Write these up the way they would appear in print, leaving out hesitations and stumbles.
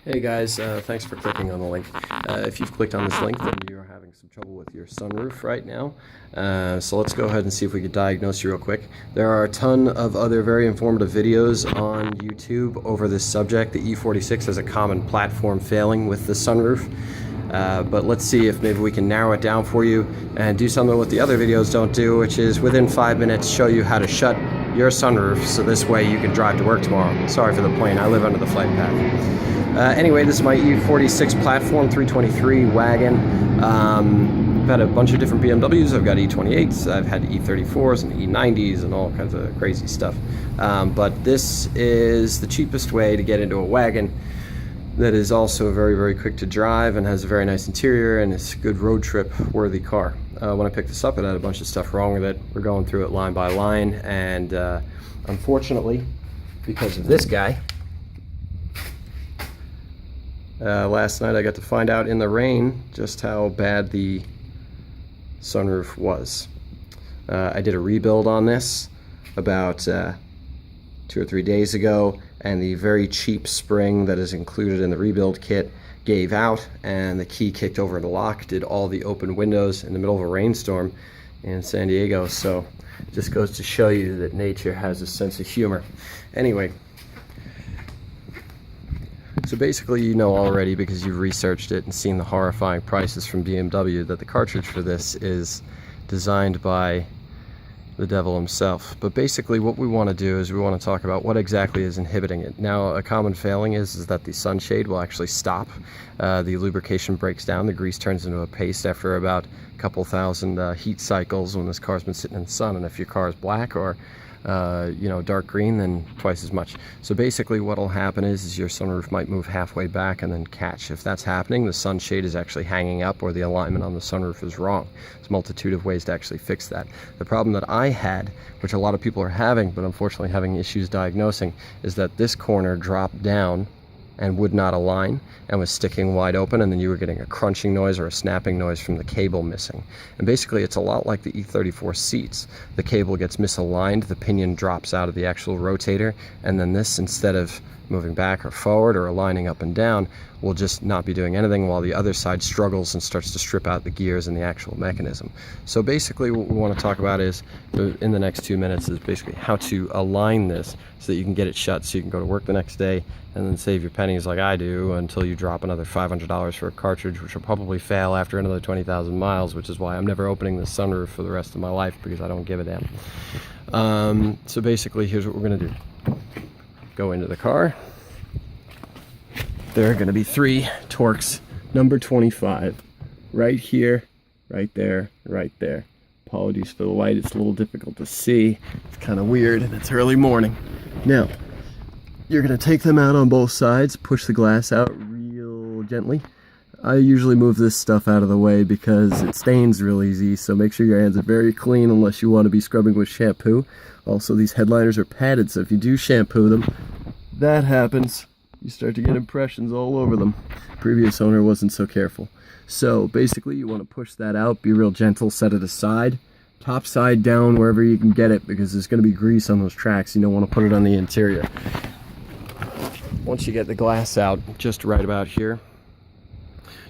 Hey guys, thanks for clicking on the link. If you've clicked on this link, then you're having some trouble with your sunroof right now. So let's go ahead and see if we can diagnose you real quick. There are a ton of other very informative videos on YouTube over this subject. The E46 has a common platform failing with the sunroof. But let's see if maybe we can narrow it down for you and do something what the other videos don't do, which is within 5 minutes show you how to shut your sunroof so this way you can drive to work tomorrow. Sorry for the plane, I live under the flight path. Anyway, this is my E46 platform 323 wagon. I've had a bunch of different BMWs. I've got E28s, I've had E34s and E90s and all kinds of crazy stuff. But this is the cheapest way to get into a wagon that is also very, very quick to drive and has a very nice interior and is a good road trip worthy car. When I picked this up, it had a bunch of stuff wrong with it. We're going through it line by line, and unfortunately, because of this guy, last night I got to find out in the rain just how bad the sunroof was. I did a rebuild on this about 2 or 3 days ago, and the very cheap spring that is included in the rebuild kit gave out, and the key kicked over the lock, did all the open windows in the middle of a rainstorm in San Diego. So it just goes to show you that nature has a sense of humor. Anyway, so basically you know already, because you've researched it and seen the horrifying prices from BMW, that the cartridge for this is designed by the devil himself. But basically what we want to do is we want to talk about what exactly is inhibiting it. Now, a common failing is that the sunshade will actually stop. The lubrication breaks down, the grease turns into a paste after about a couple thousand heat cycles when this car's been sitting in the sun. And if your car is black or dark green, then twice as much. So basically what will happen is your sunroof might move halfway back and then catch. If that's happening, the sunshade is actually hanging up, or the alignment on the sunroof is wrong. There's a multitude of ways to actually fix that. The problem that I had, which a lot of people are having, but unfortunately having issues diagnosing, is that this corner dropped down and would not align and was sticking wide open, and then you were getting a crunching noise or a snapping noise from the cable missing. And basically it's a lot like the E34 seats. The cable gets misaligned, the pinion drops out of the actual rotator, and then this, instead of moving back or forward or aligning up and down, will just not be doing anything while the other side struggles and starts to strip out the gears and the actual mechanism. So basically what we want to talk about is, in the next 2 minutes, is basically how to align this so that you can get it shut so you can go to work the next day and then save your pennies like I do until you drop another $500 for a cartridge, which will probably fail after another 20,000 miles, which is why I'm never opening the sunroof for the rest of my life, because I don't give a damn. So basically here's what we're going to do. Go into the car. There are going to be 3 Torx number 25 right here, right there, right there. Apologies for the light, it's a little difficult to see. It's kind of weird and it's early morning. Now, you're going to take them out on both sides, push the glass out real gently. I usually move this stuff out of the way because it stains real easy, so make sure your hands are very clean unless you want to be scrubbing with shampoo. Also, these headliners are padded, so if you do shampoo them, that happens. You start to get impressions all over them. Previous owner wasn't so careful. So basically you want to push that out, be real gentle, set it aside, top side down wherever you can get it, because there's going to be grease on those tracks. You don't want to put it on the interior. Once you get the glass out, just right about here,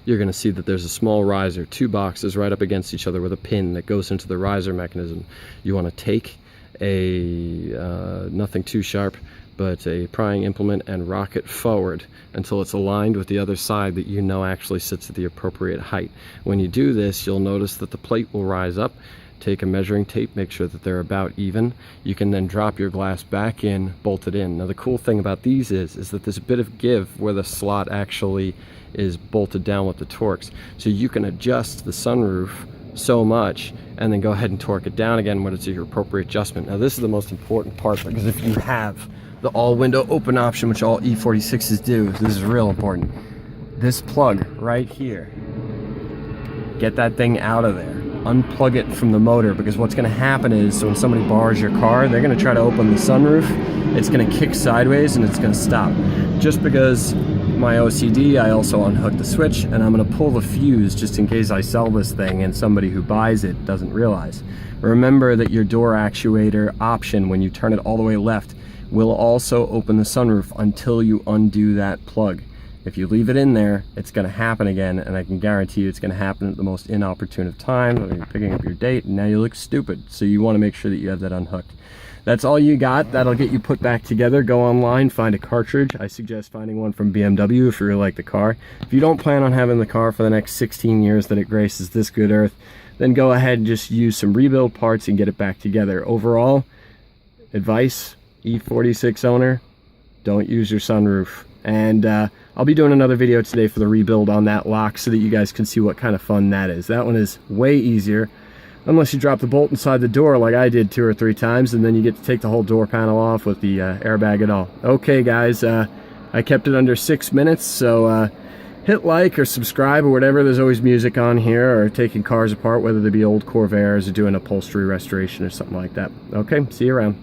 you're going to see that there's a small riser, 2 boxes right up against each other with a pin that goes into the riser mechanism. You want to take a, nothing too sharp, but a prying implement, and rock it forward until it's aligned with the other side that you know actually sits at the appropriate height. When you do this, you'll notice that the plate will rise up. Take a measuring tape, make sure that they're about even. You can then drop your glass back in, bolt it in. Now the cool thing about these is that there's a bit of give where the slot actually is bolted down with the Torx. So you can adjust the sunroof so much and then go ahead and torque it down again when it's your appropriate adjustment. Now this is the most important part, because if you have the all window open option, which all E46s do, this is real important. This plug right here, get that thing out of there. Unplug it from the motor, because what's going to happen is, so when somebody borrows your car, they're going to try to open the sunroof, it's going to kick sideways and it's going to stop. Just because my OCD, I also unhook the switch, and I'm going to pull the fuse just in case I sell this thing and somebody who buys it doesn't realize. Remember that your door actuator option, when you turn it all the way left, will also open the sunroof until you undo that plug. If you leave it in there, it's going to happen again, and I can guarantee you it's going to happen at the most inopportune of times when you're picking up your date, and now you look stupid. So you want to make sure that you have that unhooked. That's all you got. That'll get you put back together. Go online, find a cartridge. I suggest finding one from BMW if you really like the car. If you don't plan on having the car for the next 16 years that it graces this good earth, then go ahead and just use some rebuild parts and get it back together. Overall, advice, E46 owner, don't use your sunroof. And I'll be doing another video today for the rebuild on that lock so that you guys can see what kind of fun that is. That one is way easier. Unless you drop the bolt inside the door like I did 2 or 3 times, and then you get to take the whole door panel off with the airbag and all. Okay guys, I kept it under 6 minutes, so hit like or subscribe or whatever. There's always music on here, or taking cars apart, whether they be old Corvairs or doing upholstery restoration or something like that. Okay, see you around.